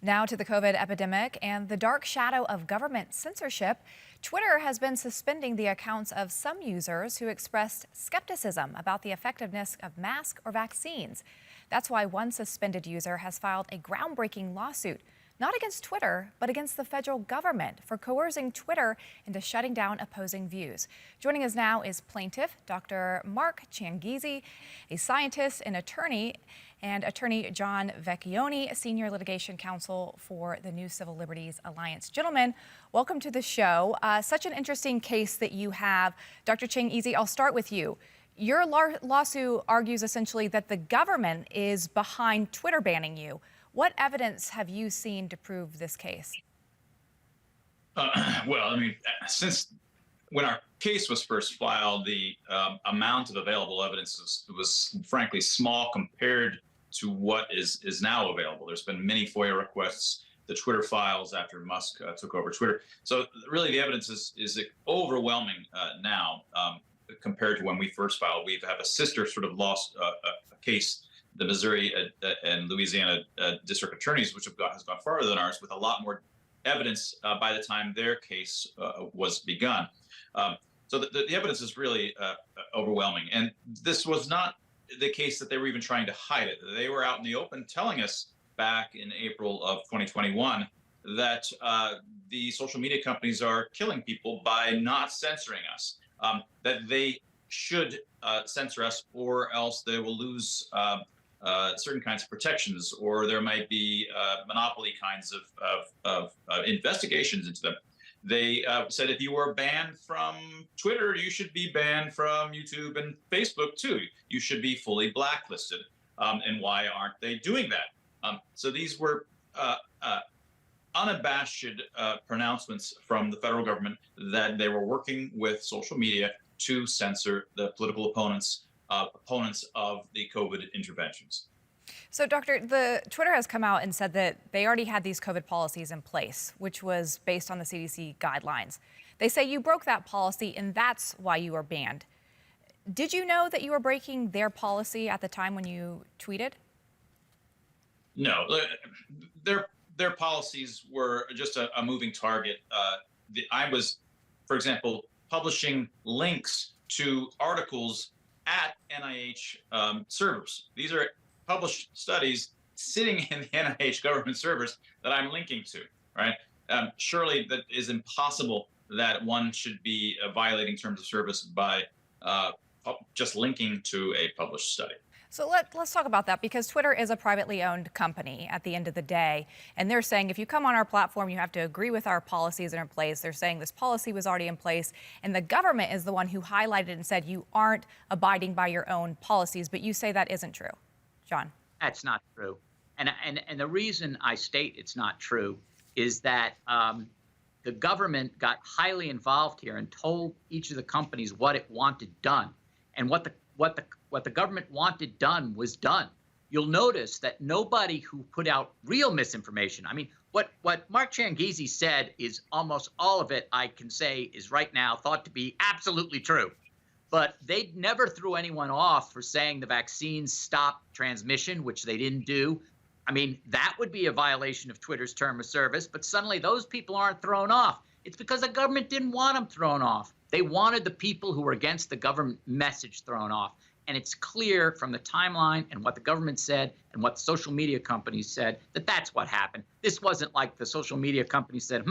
Now to the COVID epidemic and the dark shadow of government censorship. Twitter has been suspending the accounts of some users who expressed skepticism about the effectiveness of masks or vaccines. That's why one suspended user has filed a groundbreaking lawsuit, not against Twitter, but against the federal government for coercing Twitter into shutting down opposing views. Joining us now is plaintiff Dr. Mark Changizi, a scientist and attorney John Vecchione, senior litigation counsel for the New Civil Liberties Alliance. Gentlemen, welcome to the show. Such an interesting case that you have. Dr. Changizi, I'll start with you. Your lawsuit argues essentially that the government is behind Twitter banning you. What evidence have you seen to prove this case? Since when our case was first filed, the amount of available evidence was frankly small compared to what is now available. There's been many FOIA requests, the Twitter files after Musk took over Twitter. So really the evidence is overwhelming now compared to when we first filed. We have a sister sort of a case, the Missouri and Louisiana district attorneys, which has gone farther than ours, with a lot more evidence by the time their case was begun. So the evidence is really overwhelming. And this was not the case that they were even trying to hide it. They were out in the open telling us back in April of 2021 that the social media companies are killing people by not censoring us, that they should censor us or else they will lose certain kinds of protections, or there might be monopoly kinds of investigations into them. They said if you were banned from Twitter, you should be banned from YouTube and Facebook too. You should be fully blacklisted. And why aren't they doing that? So these were unabashed pronouncements from the federal government that they were working with social media to censor the political opponents of the COVID interventions. So, Doctor, the Twitter has come out and said that they already had these COVID policies in place, which was based on the CDC guidelines. They say you broke that policy and that's why you were banned. Did you know that you were breaking their policy at the time when you tweeted? No, their policies were just a moving target. I was, for example, publishing links to articles at NIH servers. These are published studies sitting in the NIH government servers that I'm linking to, right? Surely that is impossible that one should be violating terms of service by just linking to a published study. So let's talk about that, because Twitter is a privately owned company at the end of the day. And they're saying if you come on our platform, you have to agree with our policies that are in place. They're saying this policy was already in place. And the government is the one who highlighted and said you aren't abiding by your own policies. But you say that isn't true. John. That's not true. And the reason I state it's not true is that the government got highly involved here and told each of the companies what it wanted done. And what the government wanted done was done. You'll notice that nobody who put out real misinformation, I mean, what Mark Changizi said is almost all of it, I can say, is right now thought to be absolutely true. But they never threw anyone off for saying the vaccines stopped transmission, which they didn't do. I mean, that would be a violation of Twitter's term of service, but suddenly those people aren't thrown off. It's because the government didn't want them thrown off. They wanted the people who were against the government message thrown off. And it's clear from the timeline and what the government said and what social media companies said that that's what happened. This wasn't like the social media companies said,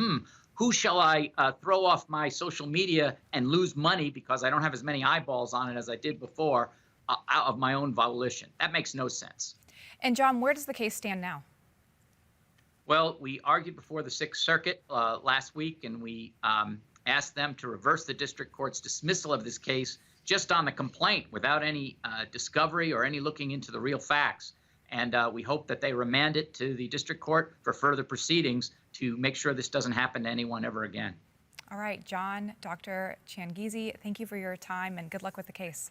who shall I throw off my social media and lose money because I don't have as many eyeballs on it as I did before out of my own volition? That makes no sense. And John, where does the case stand now? Well, we argued before the Sixth Circuit last week, and we asked them to reverse the district court's dismissal of this case just on the complaint without any discovery or any looking into the real facts. And we hope that they remand it to the district court for further proceedings to make sure this doesn't happen to anyone ever again. All right, John, Dr. Changizi, thank you for your time and good luck with the case.